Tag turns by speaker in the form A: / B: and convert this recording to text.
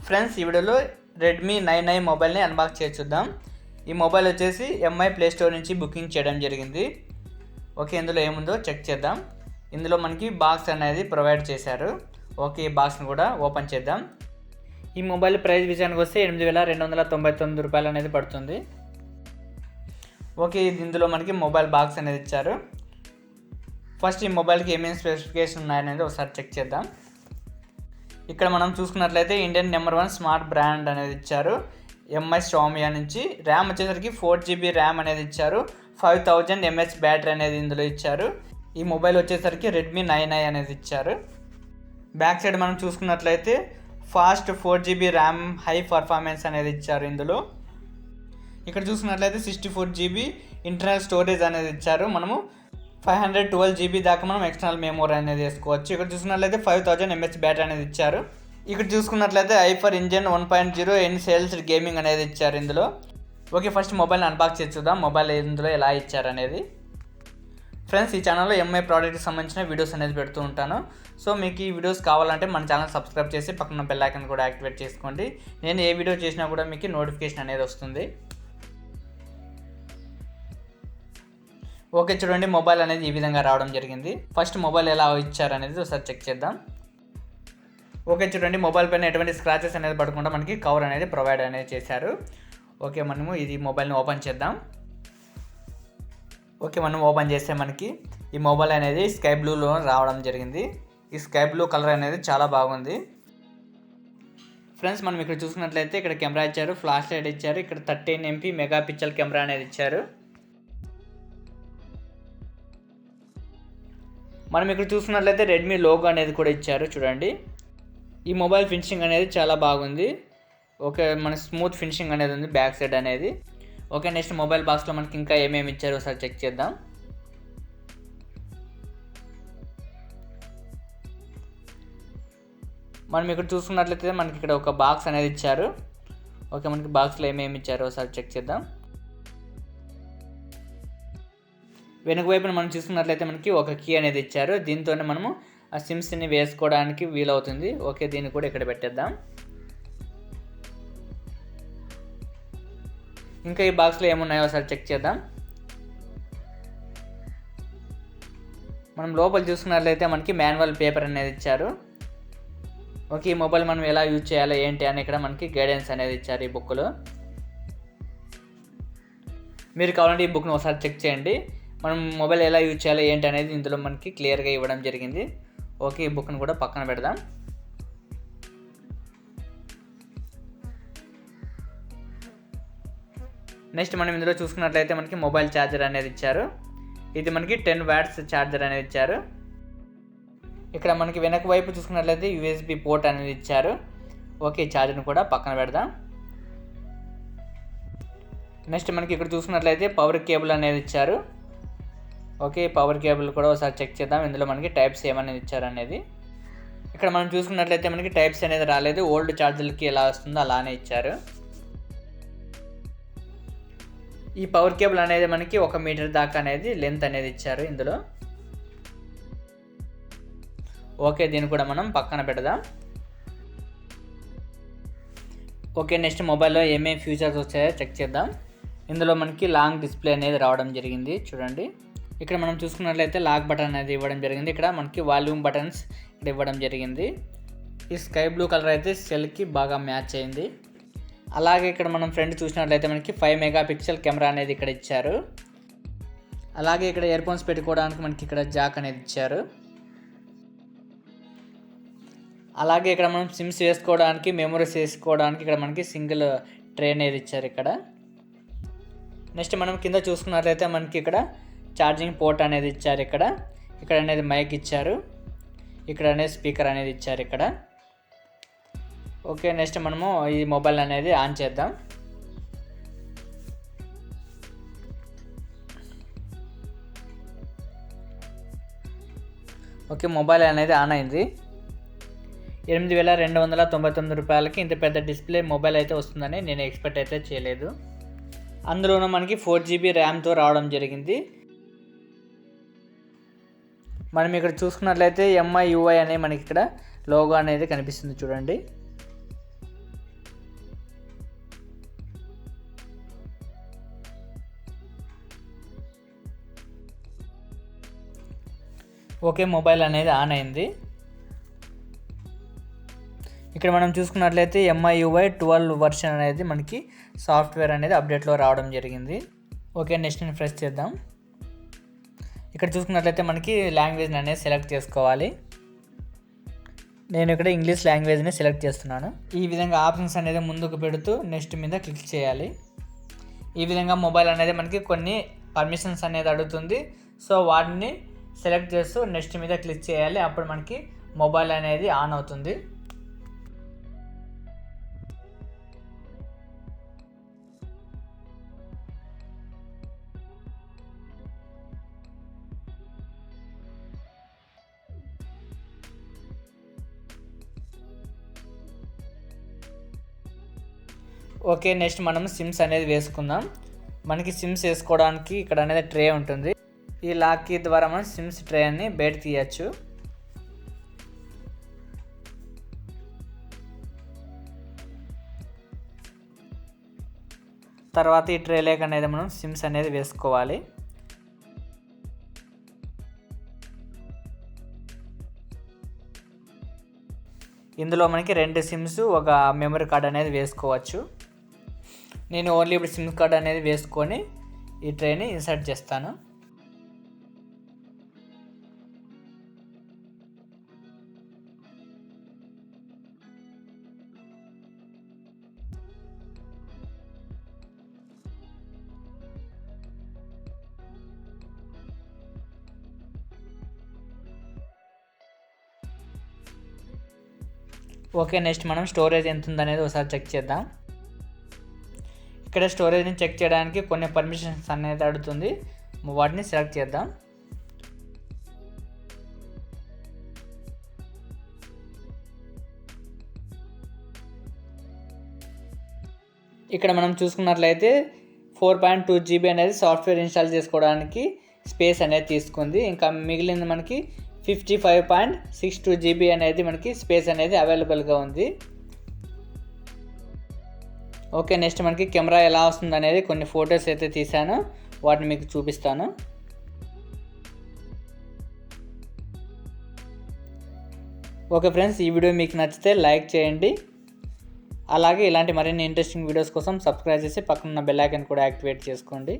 A: Friends, ఈ వీడియోలో Redmi 9i మొబైల్ని అన్బాక్స్ చేసి చూద్దాం. ఈ మొబైల్ వచ్చేసి ఎంఐ ప్లే స్టోర్ నుంచి బుకింగ్ చేయడం జరిగింది. ఓకే, ఇందులో ఏముందో చెక్ చేద్దాం. ఇందులో మనకి బాక్స్ అనేది ప్రొవైడ్ చేశారు. ఓకే, ఈ బాక్స్ని కూడా ఓపెన్ చేద్దాం. ఈ మొబైల్ ప్రైస్ విషయానికి వస్తే 8,299 రూపాయలు అనేది పడుతుంది. ఓకే, ఇందులో మనకి మొబైల్ బాక్స్ అనేది ఇచ్చారు. ఫస్ట్ ఈ మొబైల్కి ఏమేమి స్పెసిఫికేషన్ ఉన్నాయనేది ఒకసారి చెక్ చేద్దాం. ఇక్కడ మనం చూసుకున్నట్లయితే ఇండియన్ నెంబర్ 1 స్మార్ట్ బ్రాండ్ అనేది ఇచ్చారు. ఎంఐ షామియా నుంచి ర్యామ్ వచ్చేసరికి 4GB ర్యామ్ అనేది ఇచ్చారు. 5000 mAh బ్యాటరీ అనేది ఇందులో ఇచ్చారు. ఈ మొబైల్ వచ్చేసరికి రెడ్మీ 9i అనేది ఇచ్చారు. బ్యాక్ సైడ్ మనం చూసుకున్నట్లయితే fast 4GB RAM high performance అనేది ఇచ్చారు. ఇందులో ఇక్కడ చూసుకున్నట్లయితే 64GB ఇంటర్నల్ స్టోరేజ్ అనేది ఇచ్చారు. మనము 512GB దాకా మనం ఎక్స్టర్నల్ మెమోరీ అనేది వేసుకోవచ్చు. ఇక్కడ చూసుకున్నట్లయితే 5000 mAh బ్యాటరీ అనేది ఇచ్చారు. ఇక్కడ చూసుకున్నట్లయితే ఐఫర్ ఇంజన్ 1.0 ఎన్ సేల్స్ గేమింగ్ అనేది ఇచ్చారు ఇందులో. ఓకే, ఫస్ట్ మొబైల్ని అన్బాక్స్ చేసి చూద్దాం మొబైల్ ఇందులో ఎలా ఇచ్చారు అనేది. ఫ్రెండ్స్, ఈ ఛానల్లో ఎంఐ ప్రోడక్ట్కి సంబంధించిన వీడియోస్ అనేది పెడుతూ ఉంటాను. సో మీకు ఈ వీడియోస్ కావాలంటే మన ఛానల్ సబ్స్క్రైబ్ చేసి పక్కన బెల్ ఐకాన్ కూడా యాక్టివేట్ చేసుకోండి. నేను ఏ వీడియో చేసినా కూడా మీకు నోటిఫికేషన్ అనేది వస్తుంది. ఓకే, చూడండి మొబైల్ అనేది ఈ విధంగా రావడం జరిగింది. ఫస్ట్ మొబైల్ ఎలా ఇచ్చారు అనేది ఒకసారి చెక్ చేద్దాం. ఓకే, చూడండి మొబైల్ పైన ఎటువంటి స్క్రాచెస్ అనేది పడకుండా మనకి కవర్ అనేది ప్రొవైడ్ అనేది చేశారు. ఓకే, మనము ఇది మొబైల్ని ఓపెన్ చేద్దాం. ఓకే, మనం ఓపెన్ చేస్తే మనకి ఈ మొబైల్ అనేది స్కై బ్లూలో రావడం జరిగింది. ఈ స్కై బ్లూ కలర్ అనేది చాలా బాగుంది. ఫ్రెండ్స్, మనం ఇక్కడ చూసుకున్నట్లయితే ఇక్కడ కెమెరా ఇచ్చారు, ఫ్లాష్ లైట్ ఇచ్చారు. ఇక్కడ 13MP మెగాపిక్సెల్ కెమెరా అనేది ఇచ్చారు. మనం ఇక్కడ చూసుకున్నట్లయితే రెడ్మీ లోగో అనేది కూడా ఇచ్చారు. చూడండి, ఈ మొబైల్ ఫినిషింగ్ అనేది చాలా బాగుంది. ఓకే, మన స్మూత్ ఫినిషింగ్ అనేది ఉంది బ్యాక్ సైడ్ అనేది. ఓకే, నెక్స్ట్ మొబైల్ బాక్స్లో మనకి ఇంకా ఏమేమి ఇచ్చారో ఒకసారి చెక్ చేద్దాం. మనం ఇక్కడ చూసుకున్నట్లయితే మనకి ఇక్కడ ఒక బాక్స్ అనేది ఇచ్చారు. ఓకే, మనకి బాక్స్లో ఏమేమి ఇచ్చారో ఒకసారి చెక్ చేద్దాం. వెనుక వైపున మనం చూసుకున్నట్లయితే మనకి ఒక కీ అనేది ఇచ్చారు. దీంతోనే మనము ఆ సిమ్స్ని వేసుకోవడానికి వీలవుతుంది. ఓకే, దీన్ని కూడా ఇక్కడ పెట్టేద్దాం. ఇంకా ఈ బాక్స్లో ఏమున్నాయో ఒకసారి చెక్ చేద్దాం. మనం లోపల చూసుకున్నట్లయితే మనకి మాన్యువల్ పేపర్ అనేది ఇచ్చారు. ఓకే, ఈ మొబైల్ మనం ఎలా యూజ్ చేయాలో ఏంటి అని ఇక్కడ మనకి గైడెన్స్ అనేది ఇచ్చారు ఈ బుక్లో. మీరు కావాలంటే ఈ బుక్ను ఒకసారి చెక్ చేయండి. మనం మొబైల్ ఎలా యూజ్ చేయాలో ఏంటి అనేది ఇందులో మనకి క్లియర్గా ఇవ్వడం జరిగింది. ఓకే, ఈ బుక్ను కూడా పక్కన పెడదాం. నెక్స్ట్ మనం ఇందులో చూసుకున్నట్లయితే మనకి మొబైల్ ఛార్జర్ అనేది ఇచ్చారు. ఇది మనకి 10 watts ఛార్జర్ అనేది ఇచ్చారు. ఇక్కడ మనకి వెనక వైపు చూసుకున్నట్లయితే USB పోర్ట్ అనేది ఇచ్చారు. ఓకే, ఛార్జర్ని కూడా పక్కన పెడదాం. నెక్స్ట్ మనకి ఇక్కడ చూసుకున్నట్లయితే పవర్ కేబుల్ అనేది ఇచ్చారు. ఓకే, పవర్ కేబుల్ కూడా ఒకసారి చెక్ చేద్దాం. ఇందులో మనకి టైప్స్ ఏమనేది ఇచ్చారు అనేది. ఇక్కడ మనం చూసుకున్నట్లయితే మనకి టైప్స్ అనేది రాలేదు. ఓల్డ్ ఛార్జర్లకి ఎలా వస్తుందో అలానే ఇచ్చారు. ఈ పవర్ కేబుల్ అనేది మనకి 1 మీటర్ దాకా అనేది లెంత్ అనేది ఇచ్చారు ఇందులో. ఓకే, దీన్ని కూడా మనం పక్కన పెడదాం. ఓకే, నెక్స్ట్ మొబైల్లో ఏమేమి ఫీచర్స్ వచ్చాయో చెక్ చేద్దాం. ఇందులో మనకి లాంగ్ డిస్ప్లే అనేది రావడం జరిగింది. చూడండి, ఇక్కడ మనం చూసుకున్నట్లయితే లాక్ బటన్ అనేది ఇవ్వడం జరిగింది. ఇక్కడ మనకి వాల్యూమ్ బటన్స్ ఇక్కడ ఇవ్వడం జరిగింది. ఈ స్కై బ్లూ కలర్ అయితే సెల్కి బాగా మ్యాచ్ అయింది. అలాగే ఇక్కడ మనం ఫ్రంట్ చూసినట్లయితే మనకి 5 మెగాపిక్సెల్ కెమెరా అనేది ఇక్కడ ఇచ్చారు. అలాగే ఇక్కడ ఇయర్ ఫోన్స్ పెట్టుకోవడానికి మనకి ఇక్కడ జాక్ అనేది ఇచ్చారు. అలాగే ఇక్కడ మనం సిమ్స్ వేసుకోవడానికి, మెమరీస్ వేసుకోవడానికి ఇక్కడ మనకి సింగిల్ ట్రే అనేది ఇచ్చారు ఇక్కడ. నెక్స్ట్ మనం కింద చూసుకున్నట్లయితే మనకి ఇక్కడ ఛార్జింగ్ పోర్ట్ అనేది ఇచ్చారు. ఇక్కడ అనేది మైక్ ఇచ్చారు. ఇక్కడ అనేది స్పీకర్ అనేది ఇచ్చారు ఇక్కడ. ఓకే, నెక్స్ట్ మనము ఈ మొబైల్ అనేది ఆన్ చేద్దాం. ఓకే, మొబైల్ అనేది ఆన్ అయింది. 8,299 రూపాయలకి ఇంత పెద్ద డిస్ప్లే మొబైల్ అయితే వస్తుందని నేను ఎక్స్పెక్ట్ అయితే చేయలేదు. అందులోనూ మనకి 4GB ర్యామ్తో రావడం జరిగింది. మనం ఇక్కడ చూసుకున్నట్లయితే ఎంఐ UI అనే మనకి ఇక్కడ లోగో అనేది కనిపిస్తుంది చూడండి. ఓకే, మొబైల్ అనేది ఆన్ అయింది. ఇక్కడ మనం చూసుకున్నట్లయితే MIUI 12 వర్షన్ అనేది మనకి సాఫ్ట్వేర్ అనేది అప్డేట్లో రావడం జరిగింది. ఓకే, నెక్స్ట్ని ప్రెస్ చేద్దాం. ఇక్కడ చూసుకున్నట్లయితే మనకి లాంగ్వేజ్ని అనేది సెలెక్ట్ చేసుకోవాలి. నేను ఇక్కడ ఇంగ్లీష్ లాంగ్వేజ్ని సెలెక్ట్ చేస్తున్నాను. ఈ విధంగా ఆప్షన్స్ అనేది ముందుకు పెడుతూ నెక్స్ట్ మీద క్లిక్ చేయాలి. ఈ విధంగా మొబైల్ అనేది మనకి కొన్ని పర్మిషన్స్ అనేది అడుగుతుంది. సో వాటిని సెలెక్ట్ చేస్తూ నెక్స్ట్ మీద క్లిక్ చేయాలి. అప్పుడు మనకి మొబైల్ అనేది ఆన్ అవుతుంది. ఓకే, నెక్స్ట్ మనం సిమ్స్ అనేది వేసుకుందాం. మనకి సిమ్స్ వేసుకోవడానికి ఇక్కడ అనేది ట్రే ఉంటుంది. ఈ లాక్ కీ ద్వారా మనం సిమ్స్ ట్రే అని బయట తీయచ్చు. తర్వాత ఈ ట్రే లేక్ అనేది మనం సిమ్స్ అనేది వేసుకోవాలి. ఇందులో మనకి 2 సిమ్స్, ఒక మెమరీ కార్డ్ అనేది వేసుకోవచ్చు. నేను ఓన్లీ ఇప్పుడు సిమ్ కార్డ్ అనేది వేసుకొని ఈ ట్రేని ఇన్సర్ట్ చేస్తాను. ఓకే, నెక్స్ట్ మనం స్టోరేజ్ ఎంత ఉందనేది ఒకసారి చెక్ చేద్దాం. ఇక్కడ స్టోరేజ్ని చెక్ చేయడానికి కొన్ని పర్మిషన్స్ అనేది అడుగుతుంది. వాటిని సెలెక్ట్ చేద్దాం. ఇక్కడ మనం చూసుకున్నట్లయితే 4.2 GB అనేది సాఫ్ట్వేర్ ఇన్స్టాల్ చేసుకోవడానికి స్పేస్ అనేది తీసుకుంది. ఇంకా మిగిలింది మనకి 55.62 GB అనేది మనకి స్పేస్ అనేది అవైలబుల్గా ఉంది. ఓకే, నెక్స్ట్ మనకి కెమెరా ఎలా వస్తుంది అనేది కొన్ని ఫొటోస్ అయితే తీసాను, వాటిని మీకు చూపిస్తాను. ఓకే ఫ్రెండ్స్, ఈ వీడియో మీకు నచ్చితే లైక్ చేయండి. అలాగే ఇలాంటి మరిన్ని ఇంట్రెస్టింగ్ వీడియోస్ కోసం సబ్స్క్రైబ్ చేసి పక్కన బెల్ ఐకాన్ కూడా యాక్టివేట్ చేసుకోండి.